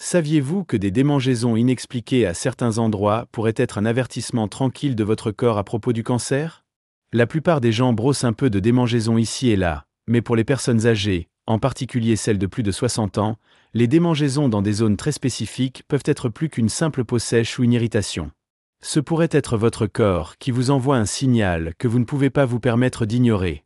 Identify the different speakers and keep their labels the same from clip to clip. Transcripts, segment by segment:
Speaker 1: Saviez-vous que des démangeaisons inexpliquées à certains endroits pourraient être un avertissement tranquille de votre corps à propos du cancer? La plupart des gens brossent un peu de démangeaisons ici et là, mais pour les personnes âgées, en particulier celles de plus de 60 ans, les démangeaisons dans des zones très spécifiques peuvent être plus qu'une simple peau sèche ou une irritation. Ce pourrait être votre corps qui vous envoie un signal que vous ne pouvez pas vous permettre d'ignorer.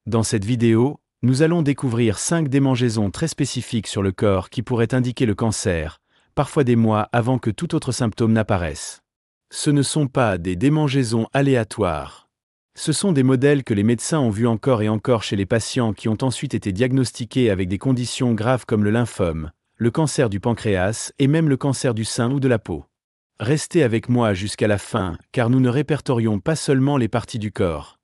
Speaker 1: Dans cette vidéo, nous allons découvrir 5 démangeaisons très spécifiques sur le corps qui pourraient indiquer le cancer, parfois des mois avant que tout autre symptôme n'apparaisse. Ce ne sont pas des démangeaisons aléatoires. Ce sont des modèles que les médecins ont vus encore et encore chez les patients qui ont ensuite été diagnostiqués avec des conditions graves comme le lymphome, le cancer du pancréas et même le cancer du sein ou de la peau. Restez avec moi jusqu'à la fin, car nous ne répertorions pas seulement les parties du corps.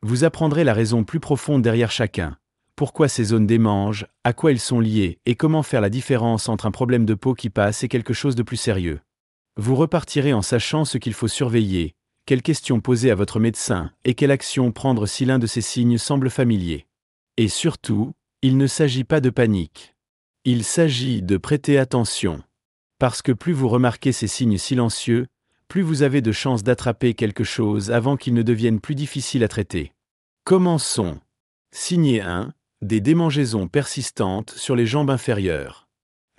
Speaker 1: Vous apprendrez la raison plus profonde derrière chacun. Pourquoi ces zones démangent, à quoi elles sont liées et comment faire la différence entre un problème de peau qui passe et quelque chose de plus sérieux. Vous repartirez en sachant ce qu'il faut surveiller, quelles questions poser à votre médecin et quelle action prendre si l'un de ces signes semble familier. Et surtout, il ne s'agit pas de panique. Il s'agit de prêter attention. Parce que plus vous remarquez ces signes silencieux, plus vous avez de chances d'attraper quelque chose avant qu'il ne devienne plus difficile à traiter. Commençons. Signe 1. Des démangeaisons persistantes sur les jambes inférieures.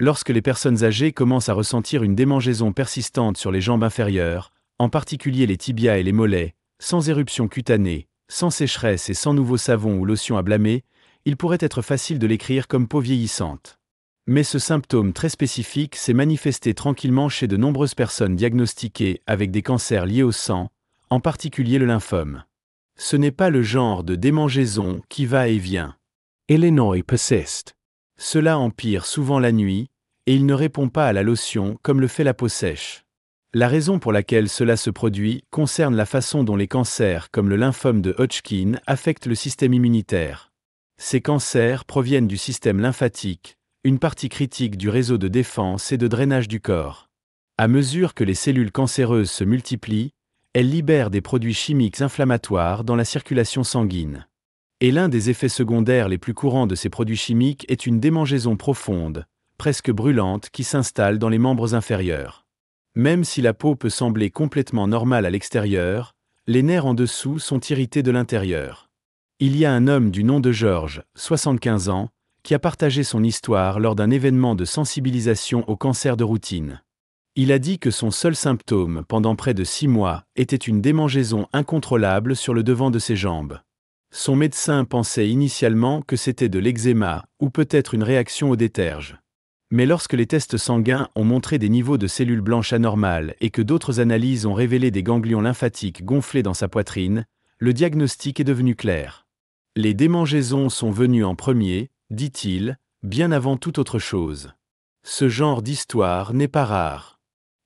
Speaker 1: Lorsque les personnes âgées commencent à ressentir une démangeaison persistante sur les jambes inférieures, en particulier les tibias et les mollets, sans éruption cutanée, sans sécheresse et sans nouveau savon ou lotion à blâmer, il pourrait être facile de l'écrire comme peau vieillissante. Mais ce symptôme très spécifique s'est manifesté tranquillement chez de nombreuses personnes diagnostiquées avec des cancers liés au sang, en particulier le lymphome. Ce n'est pas le genre de démangeaison qui va et vient. Illinois persiste. Cela empire souvent la nuit, et il ne répond pas à la lotion comme le fait la peau sèche. La raison pour laquelle cela se produit concerne la façon dont les cancers comme le lymphome de Hodgkin affectent le système immunitaire. Ces cancers proviennent du système lymphatique, une partie critique du réseau de défense et de drainage du corps. À mesure que les cellules cancéreuses se multiplient, elles libèrent des produits chimiques inflammatoires dans la circulation sanguine. Et l'un des effets secondaires les plus courants de ces produits chimiques est une démangeaison profonde, presque brûlante, qui s'installe dans les membres inférieurs. Même si la peau peut sembler complètement normale à l'extérieur, les nerfs en dessous sont irrités de l'intérieur. Il y a un homme du nom de George, 75 ans, qui a partagé son histoire lors d'un événement de sensibilisation au cancer de routine. Il a dit que son seul symptôme pendant près de 6 mois était une démangeaison incontrôlable sur le devant de ses jambes. Son médecin pensait initialement que c'était de l'eczéma ou peut-être une réaction au déterge. Mais lorsque les tests sanguins ont montré des niveaux de cellules blanches anormales et que d'autres analyses ont révélé des ganglions lymphatiques gonflés dans sa poitrine, le diagnostic est devenu clair. Les démangeaisons sont venues en premier, dit-il, bien avant toute autre chose. Ce genre d'histoire n'est pas rare.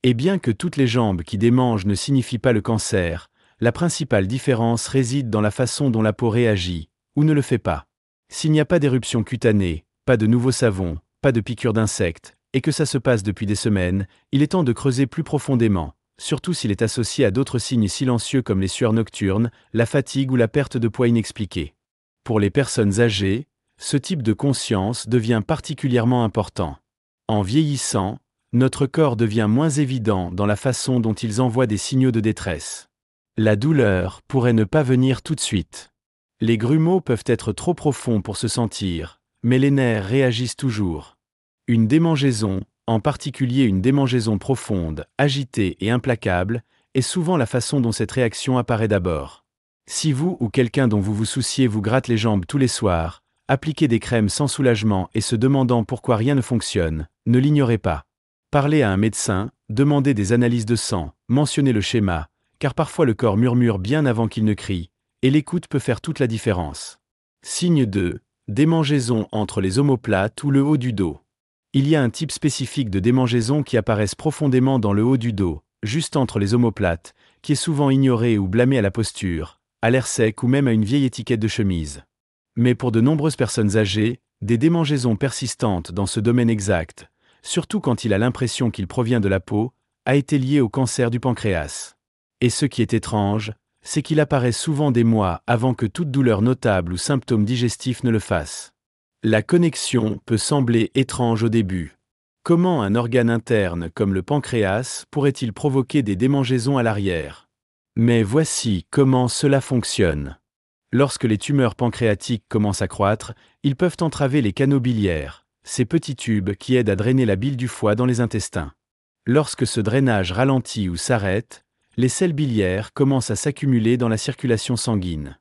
Speaker 1: Et bien que toutes les jambes qui démangent ne signifient pas le cancer, la principale différence réside dans la façon dont la peau réagit, ou ne le fait pas. S'il n'y a pas d'éruption cutanée, pas de nouveau savon, pas de piqûres d'insectes, et que ça se passe depuis des semaines, il est temps de creuser plus profondément, surtout s'il est associé à d'autres signes silencieux comme les sueurs nocturnes, la fatigue ou la perte de poids inexpliquée. Pour les personnes âgées, ce type de conscience devient particulièrement important. En vieillissant, notre corps devient moins évident dans la façon dont ils envoient des signaux de détresse. La douleur pourrait ne pas venir tout de suite. Les grumeaux peuvent être trop profonds pour se sentir, mais les nerfs réagissent toujours. Une démangeaison, en particulier une démangeaison profonde, agitée et implacable, est souvent la façon dont cette réaction apparaît d'abord. Si vous ou quelqu'un dont vous vous souciez vous gratte les jambes tous les soirs, appliquez des crèmes sans soulagement et se demandant pourquoi rien ne fonctionne, ne l'ignorez pas. Parlez à un médecin, demandez des analyses de sang, mentionnez le schéma, car parfois le corps murmure bien avant qu'il ne crie, et l'écoute peut faire toute la différence. Signe 2. Démangeaison entre les omoplates ou le haut du dos. Il y a un type spécifique de démangeaison qui apparaissent profondément dans le haut du dos, juste entre les omoplates, qui est souvent ignoré ou blâmé à la posture, à l'air sec ou même à une vieille étiquette de chemise. Mais pour de nombreuses personnes âgées, des démangeaisons persistantes dans ce domaine exact, surtout quand il a l'impression qu'il provient de la peau, a été lié au cancer du pancréas. Et ce qui est étrange, c'est qu'il apparaît souvent des mois avant que toute douleur notable ou symptôme digestif ne le fasse. La connexion peut sembler étrange au début. Comment un organe interne comme le pancréas pourrait-il provoquer des démangeaisons à l'arrière? Mais voici comment cela fonctionne. Lorsque les tumeurs pancréatiques commencent à croître, ils peuvent entraver les canaux biliaires, ces petits tubes qui aident à drainer la bile du foie dans les intestins. Lorsque ce drainage ralentit ou s'arrête, les sels biliaires commencent à s'accumuler dans la circulation sanguine.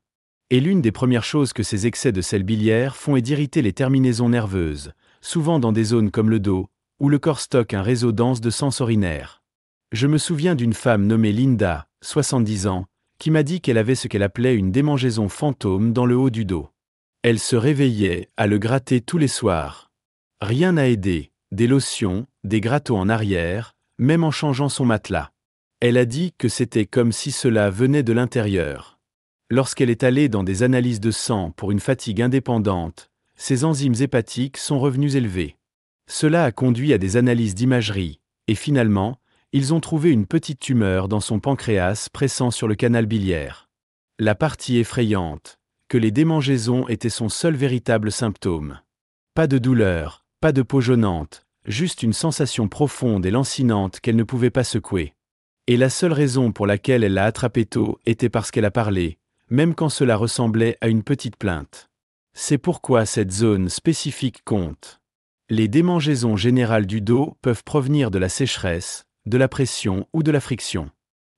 Speaker 1: Et l'une des premières choses que ces excès de sels biliaires font est d'irriter les terminaisons nerveuses, souvent dans des zones comme le dos, où le corps stocke un réseau dense de sens urinaire. Je me souviens d'une femme nommée Linda, 70 ans, qui m'a dit qu'elle avait ce qu'elle appelait une démangeaison fantôme dans le haut du dos. Elle se réveillait à le gratter tous les soirs. Rien n'a aidé, des lotions, des gratteaux en arrière, même en changeant son matelas. Elle a dit que c'était comme si cela venait de l'intérieur. Lorsqu'elle est allée dans des analyses de sang pour une fatigue indépendante, ses enzymes hépatiques sont revenues élevées. Cela a conduit à des analyses d'imagerie, et finalement, ils ont trouvé une petite tumeur dans son pancréas pressant sur le canal biliaire. La partie effrayante, que les démangeaisons étaient son seul véritable symptôme. Pas de douleur, pas de peau jaunante, juste une sensation profonde et lancinante qu'elle ne pouvait pas secouer. Et la seule raison pour laquelle elle l'a attrapé tôt était parce qu'elle a parlé, même quand cela ressemblait à une petite plainte. C'est pourquoi cette zone spécifique compte. Les démangeaisons générales du dos peuvent provenir de la sécheresse, de la pression ou de la friction.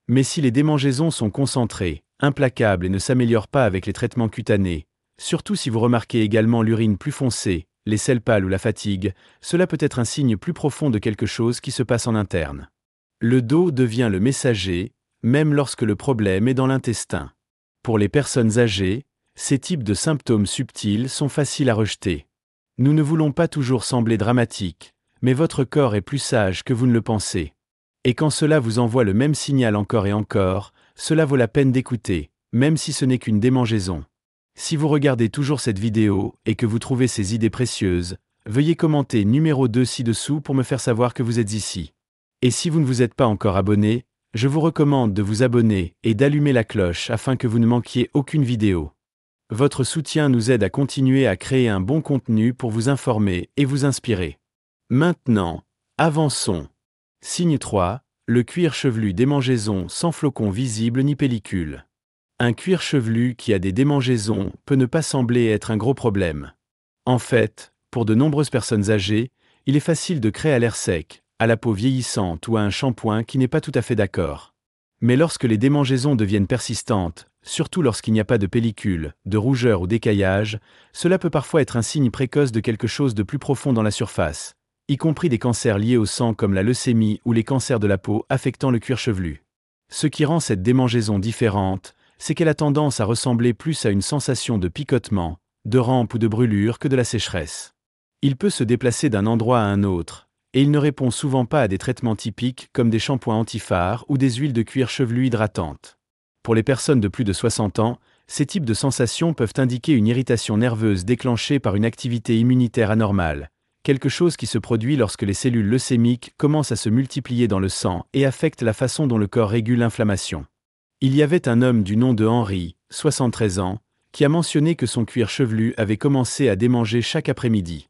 Speaker 1: Mais si les démangeaisons sont concentrées, implacables et ne s'améliorent pas avec les traitements cutanés, surtout si vous remarquez également l'urine plus foncée, les selles pâles ou la fatigue, cela peut être un signe plus profond de quelque chose qui se passe en interne. Le dos devient le messager, même lorsque le problème est dans l'intestin. Pour les personnes âgées, ces types de symptômes subtils sont faciles à rejeter. Nous ne voulons pas toujours sembler dramatiques, mais votre corps est plus sage que vous ne le pensez. Et quand cela vous envoie le même signal encore et encore, cela vaut la peine d'écouter, même si ce n'est qu'une démangeaison. Si vous regardez toujours cette vidéo et que vous trouvez ces idées précieuses, veuillez commenter numéro 2 ci-dessous pour me faire savoir que vous êtes ici. Et si vous ne vous êtes pas encore abonné, je vous recommande de vous abonner et d'allumer la cloche afin que vous ne manquiez aucune vidéo. Votre soutien nous aide à continuer à créer un bon contenu pour vous informer et vous inspirer. Maintenant, avançons. Signe 3, le cuir chevelu démangeaison sans flocons visibles ni pellicule. Un cuir chevelu qui a des démangeaisons peut ne pas sembler être un gros problème. En fait, pour de nombreuses personnes âgées, il est facile de créer à l'air sec, à la peau vieillissante ou à un shampoing qui n'est pas tout à fait d'accord. Mais lorsque les démangeaisons deviennent persistantes, surtout lorsqu'il n'y a pas de pellicule, de rougeur ou d'écaillage, cela peut parfois être un signe précoce de quelque chose de plus profond dans la surface, y compris des cancers liés au sang comme la leucémie ou les cancers de la peau affectant le cuir chevelu. Ce qui rend cette démangeaison différente, c'est qu'elle a tendance à ressembler plus à une sensation de picotement, de rampe ou de brûlure que de la sécheresse. Il peut se déplacer d'un endroit à un autre, et il ne répond souvent pas à des traitements typiques comme des shampoings anti-fards ou des huiles de cuir chevelu hydratantes. Pour les personnes de plus de 60 ans, ces types de sensations peuvent indiquer une irritation nerveuse déclenchée par une activité immunitaire anormale, quelque chose qui se produit lorsque les cellules leucémiques commencent à se multiplier dans le sang et affectent la façon dont le corps régule l'inflammation. Il y avait un homme du nom de Henry, 73 ans, qui a mentionné que son cuir chevelu avait commencé à démanger chaque après-midi.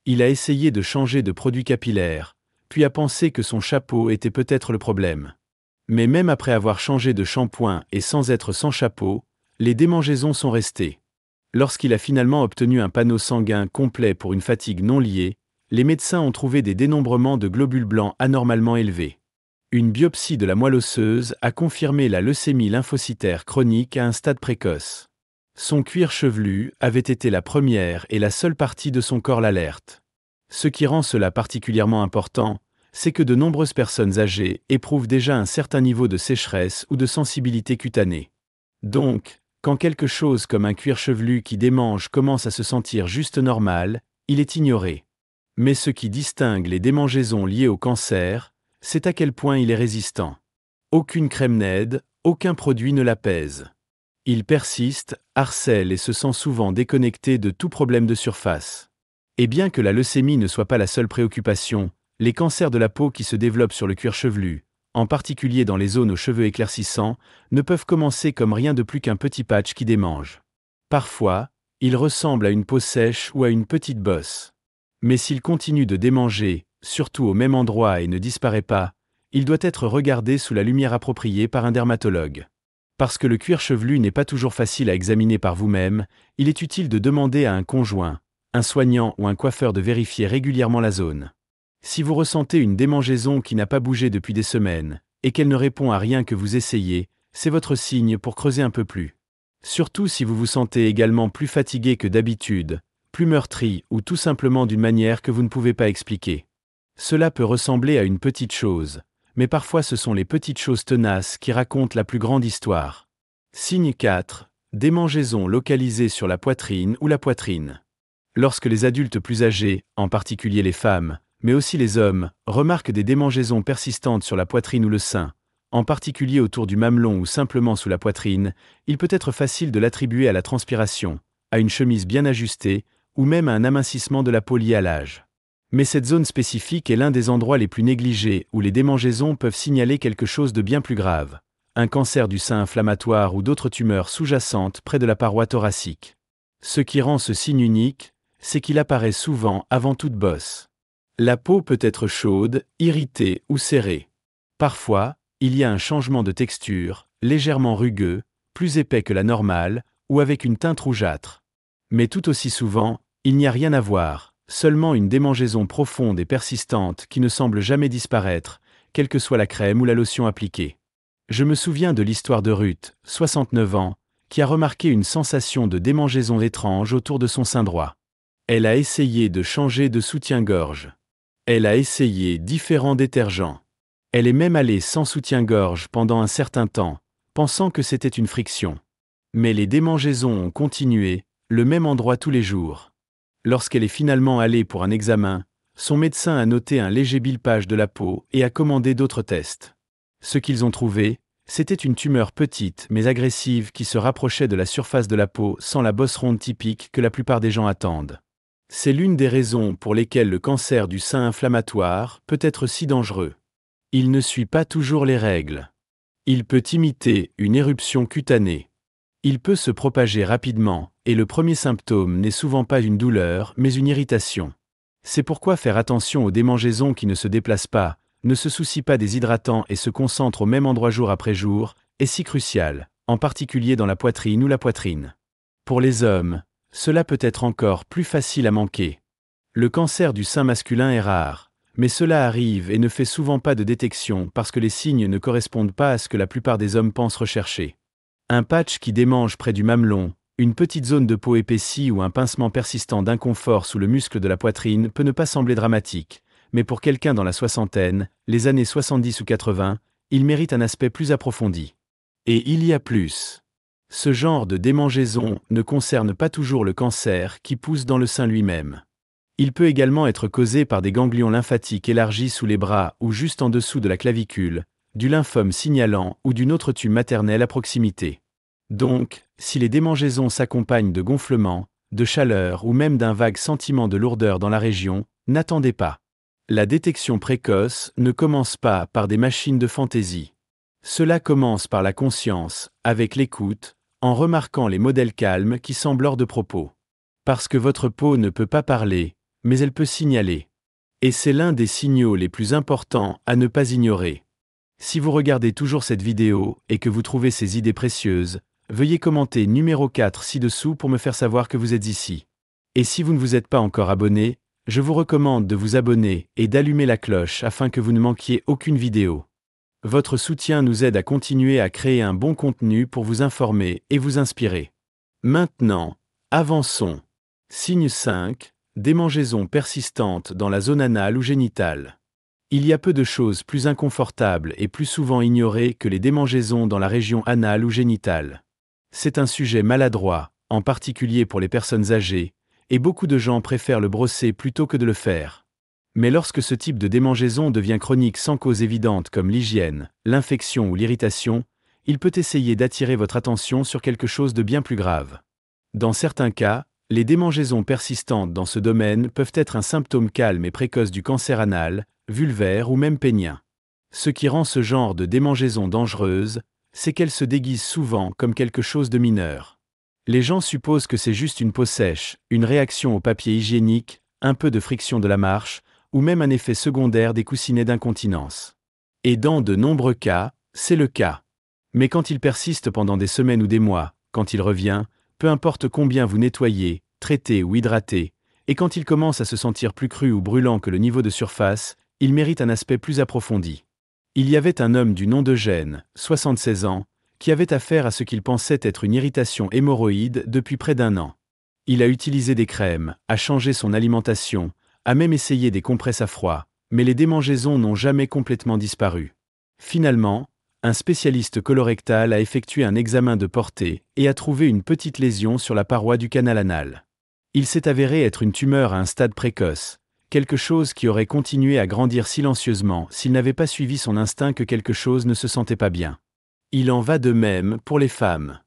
Speaker 1: Il a essayé de changer de produit capillaire, puis a pensé que son chapeau était peut-être le problème. Mais même après avoir changé de shampoing et sans être sans chapeau, les démangeaisons sont restées. Lorsqu'il a finalement obtenu un panneau sanguin complet pour une fatigue non liée, les médecins ont trouvé des dénombrements de globules blancs anormalement élevés. Une biopsie de la moelle osseuse a confirmé la leucémie lymphocytaire chronique à un stade précoce. Son cuir chevelu avait été la première et la seule partie de son corps l'alerte. Ce qui rend cela particulièrement important, c'est que de nombreuses personnes âgées éprouvent déjà un certain niveau de sécheresse ou de sensibilité cutanée. Donc, quand quelque chose comme un cuir chevelu qui démange commence à se sentir juste normal, il est ignoré. Mais ce qui distingue les démangeaisons liées au cancer, c'est à quel point il est résistant. Aucune crème n'aide, aucun produit ne l'apaise. Il persiste, harcèle et se sent souvent déconnecté de tout problème de surface. Et bien que la leucémie ne soit pas la seule préoccupation, les cancers de la peau qui se développent sur le cuir chevelu, en particulier dans les zones aux cheveux éclaircissants, ne peuvent commencer comme rien de plus qu'un petit patch qui démange. Parfois, ils ressemblent à une peau sèche ou à une petite bosse. Mais s'ils continuent de démanger, surtout au même endroit et ne disparaît pas, il doit être regardé sous la lumière appropriée par un dermatologue. Parce que le cuir chevelu n'est pas toujours facile à examiner par vous-même, il est utile de demander à un conjoint, un soignant ou un coiffeur de vérifier régulièrement la zone. Si vous ressentez une démangeaison qui n'a pas bougé depuis des semaines, et qu'elle ne répond à rien que vous essayez, c'est votre signe pour creuser un peu plus. Surtout si vous vous sentez également plus fatigué que d'habitude, plus meurtri ou tout simplement d'une manière que vous ne pouvez pas expliquer. Cela peut ressembler à une petite chose, mais parfois ce sont les petites choses tenaces qui racontent la plus grande histoire. Signe 4. Démangeaison localisée sur la poitrine ou la poitrine. Lorsque les adultes plus âgés, en particulier les femmes, mais aussi les hommes, remarquent des démangeaisons persistantes sur la poitrine ou le sein, en particulier autour du mamelon ou simplement sous la poitrine, il peut être facile de l'attribuer à la transpiration, à une chemise bien ajustée, ou même à un amincissement de la peau lié à l'âge. Mais cette zone spécifique est l'un des endroits les plus négligés où les démangeaisons peuvent signaler quelque chose de bien plus grave, un cancer du sein inflammatoire ou d'autres tumeurs sous-jacentes près de la paroi thoracique. Ce qui rend ce signe unique, c'est qu'il apparaît souvent avant toute bosse. La peau peut être chaude, irritée ou serrée. Parfois, il y a un changement de texture, légèrement rugueux, plus épais que la normale, ou avec une teinte rougeâtre. Mais tout aussi souvent, il n'y a rien à voir, seulement une démangeaison profonde et persistante qui ne semble jamais disparaître, quelle que soit la crème ou la lotion appliquée. Je me souviens de l'histoire de Ruth, 69 ans, qui a remarqué une sensation de démangeaison étrange autour de son sein droit. Elle a essayé de changer de soutien-gorge. Elle a essayé différents détergents. Elle est même allée sans soutien-gorge pendant un certain temps, pensant que c'était une friction. Mais les démangeaisons ont continué, le même endroit tous les jours. Lorsqu'elle est finalement allée pour un examen, son médecin a noté un léger bilpage de la peau et a commandé d'autres tests. Ce qu'ils ont trouvé, c'était une tumeur petite mais agressive qui se rapprochait de la surface de la peau sans la bosse ronde typique que la plupart des gens attendent. C'est l'une des raisons pour lesquelles le cancer du sein inflammatoire peut être si dangereux. Il ne suit pas toujours les règles. Il peut imiter une éruption cutanée. Il peut se propager rapidement, et le premier symptôme n'est souvent pas une douleur, mais une irritation. C'est pourquoi faire attention aux démangeaisons qui ne se déplacent pas, ne se soucient pas des hydratants et se concentrent au même endroit jour après jour, est si crucial, en particulier dans la poitrine ou la poitrine. Pour les hommes, cela peut être encore plus facile à manquer. Le cancer du sein masculin est rare, mais cela arrive et ne fait souvent pas de détection parce que les signes ne correspondent pas à ce que la plupart des hommes pensent rechercher. Un patch qui démange près du mamelon, une petite zone de peau épaissie ou un pincement persistant d'inconfort sous le muscle de la poitrine peut ne pas sembler dramatique, mais pour quelqu'un dans la soixantaine, les années 70 ou 80, il mérite un aspect plus approfondi. Et il y a plus. Ce genre de démangeaison ne concerne pas toujours le cancer qui pousse dans le sein lui-même. Il peut également être causé par des ganglions lymphatiques élargis sous les bras ou juste en dessous de la clavicule, du lymphome signalant ou d'une autre tube maternelle à proximité. Donc, si les démangeaisons s'accompagnent de gonflements, de chaleur ou même d'un vague sentiment de lourdeur dans la région, n'attendez pas. La détection précoce ne commence pas par des machines de fantaisie. Cela commence par la conscience, avec l'écoute, en remarquant les modèles calmes qui semblent hors de propos. Parce que votre peau ne peut pas parler, mais elle peut signaler. Et c'est l'un des signaux les plus importants à ne pas ignorer. Si vous regardez toujours cette vidéo et que vous trouvez ces idées précieuses, veuillez commenter numéro 4 ci-dessous pour me faire savoir que vous êtes ici. Et si vous ne vous êtes pas encore abonné, je vous recommande de vous abonner et d'allumer la cloche afin que vous ne manquiez aucune vidéo. Votre soutien nous aide à continuer à créer un bon contenu pour vous informer et vous inspirer. Maintenant, avançons. Signe 5. Démangeaison persistante dans la zone anale ou génitale. Il y a peu de choses plus inconfortables et plus souvent ignorées que les démangeaisons dans la région anale ou génitale. C'est un sujet maladroit, en particulier pour les personnes âgées, et beaucoup de gens préfèrent le brosser plutôt que de le faire. Mais lorsque ce type de démangeaison devient chronique sans cause évidente comme l'hygiène, l'infection ou l'irritation, il peut essayer d'attirer votre attention sur quelque chose de bien plus grave. Dans certains cas, les démangeaisons persistantes dans ce domaine peuvent être un symptôme calme et précoce du cancer anal, vulvaire ou même pénien. Ce qui rend ce genre de démangeaison dangereuse, c'est qu'elle se déguise souvent comme quelque chose de mineur. Les gens supposent que c'est juste une peau sèche, une réaction au papier hygiénique, un peu de friction de la marche, ou même un effet secondaire des coussinets d'incontinence. Et dans de nombreux cas, c'est le cas. Mais quand il persiste pendant des semaines ou des mois, quand il revient, peu importe combien vous nettoyez, traitez ou hydratez, et quand il commence à se sentir plus cru ou brûlant que le niveau de surface, il mérite un aspect plus approfondi. Il y avait un homme du nom d'Eugène, 76 ans, qui avait affaire à ce qu'il pensait être une irritation hémorroïde depuis près d'1 an. Il a utilisé des crèmes, a changé son alimentation, a même essayé des compresses à froid, mais les démangeaisons n'ont jamais complètement disparu. Finalement, un spécialiste colorectal a effectué un examen de portée et a trouvé une petite lésion sur la paroi du canal anal. Il s'est avéré être une tumeur à un stade précoce, quelque chose qui aurait continué à grandir silencieusement s'il n'avait pas suivi son instinct que quelque chose ne se sentait pas bien. Il en va de même pour les femmes.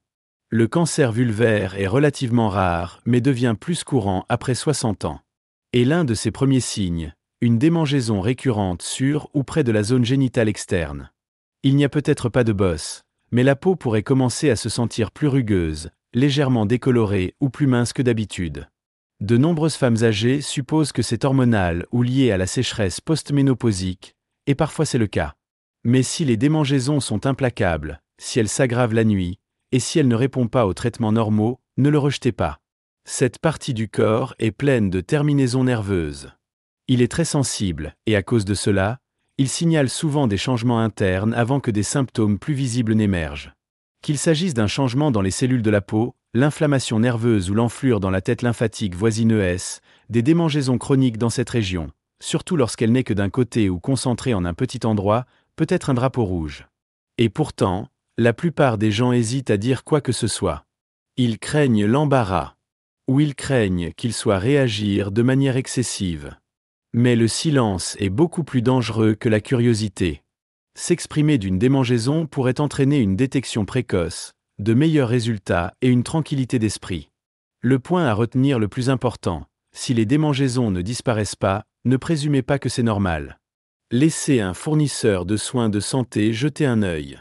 Speaker 1: Le cancer vulvaire est relativement rare, mais devient plus courant après 60 ans. Et l'un de ses premiers signes, une démangeaison récurrente sur ou près de la zone génitale externe. Il n'y a peut-être pas de bosse, mais la peau pourrait commencer à se sentir plus rugueuse, légèrement décolorée ou plus mince que d'habitude. De nombreuses femmes âgées supposent que c'est hormonal ou lié à la sécheresse post-ménopausique, et parfois c'est le cas. Mais si les démangeaisons sont implacables, si elles s'aggravent la nuit, et si elles ne répondent pas aux traitements normaux, ne le rejetez pas. Cette partie du corps est pleine de terminaisons nerveuses. Il est très sensible, et à cause de cela, il signale souvent des changements internes avant que des symptômes plus visibles n'émergent. Qu'il s'agisse d'un changement dans les cellules de la peau, l'inflammation nerveuse ou l'enflure dans la tête lymphatique voisineuse, des démangeaisons chroniques dans cette région, surtout lorsqu'elle n'est que d'un côté ou concentrée en un petit endroit, peut être un drapeau rouge. Et pourtant, la plupart des gens hésitent à dire quoi que ce soit. Ils craignent l'embarras, ou ils craignent qu'il soit réagir de manière excessive. Mais le silence est beaucoup plus dangereux que la curiosité. S'exprimer d'une démangeaison pourrait entraîner une détection précoce, de meilleurs résultats et une tranquillité d'esprit. Le point à retenir le plus important, si les démangeaisons ne disparaissent pas, ne présumez pas que c'est normal. Laissez un fournisseur de soins de santé jeter un œil.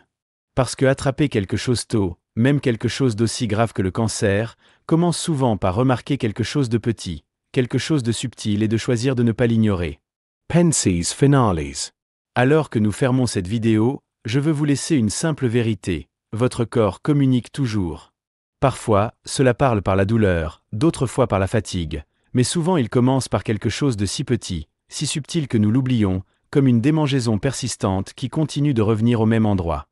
Speaker 1: Parce que attraper quelque chose tôt, même quelque chose d'aussi grave que le cancer, commence souvent par remarquer quelque chose de petit, quelque chose de subtil et de choisir de ne pas l'ignorer. Pensées finales. Alors que nous fermons cette vidéo, je veux vous laisser une simple vérité. Votre corps communique toujours. Parfois, cela parle par la douleur, d'autres fois par la fatigue, mais souvent il commence par quelque chose de si petit, si subtil que nous l'oublions, comme une démangeaison persistante qui continue de revenir au même endroit.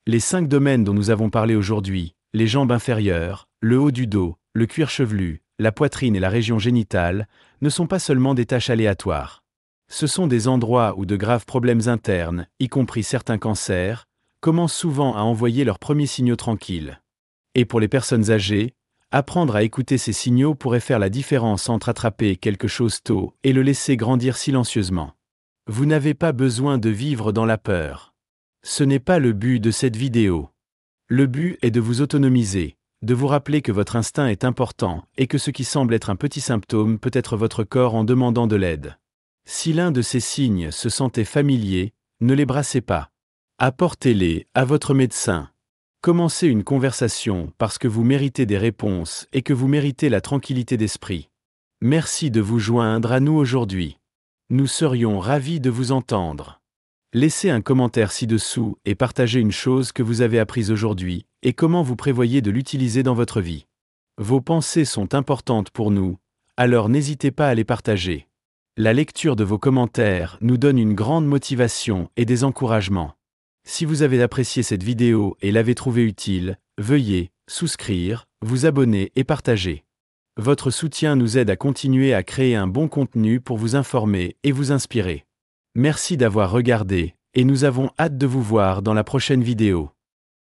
Speaker 1: Les 5 domaines dont nous avons parlé aujourd'hui, les jambes inférieures, le haut du dos, le cuir chevelu, la poitrine et la région génitale, ne sont pas seulement des tâches aléatoires. Ce sont des endroits où de graves problèmes internes, y compris certains cancers, commencent souvent à envoyer leurs premiers signaux tranquilles. Et pour les personnes âgées, apprendre à écouter ces signaux pourrait faire la différence entre attraper quelque chose tôt et le laisser grandir silencieusement. Vous n'avez pas besoin de vivre dans la peur. Ce n'est pas le but de cette vidéo. Le but est de vous autonomiser, de vous rappeler que votre instinct est important et que ce qui semble être un petit symptôme peut être votre corps en demandant de l'aide. Si l'un de ces signes se sentait familier, ne les brassez pas. Apportez-les à votre médecin. Commencez une conversation parce que vous méritez des réponses et que vous méritez la tranquillité d'esprit. Merci de vous joindre à nous aujourd'hui. Nous serions ravis de vous entendre. Laissez un commentaire ci-dessous et partagez une chose que vous avez apprise aujourd'hui et comment vous prévoyez de l'utiliser dans votre vie. Vos pensées sont importantes pour nous, alors n'hésitez pas à les partager. La lecture de vos commentaires nous donne une grande motivation et des encouragements. Si vous avez apprécié cette vidéo et l'avez trouvée utile, veuillez souscrire, vous abonner et partager. Votre soutien nous aide à continuer à créer un bon contenu pour vous informer et vous inspirer. Merci d'avoir regardé, et nous avons hâte de vous voir dans la prochaine vidéo.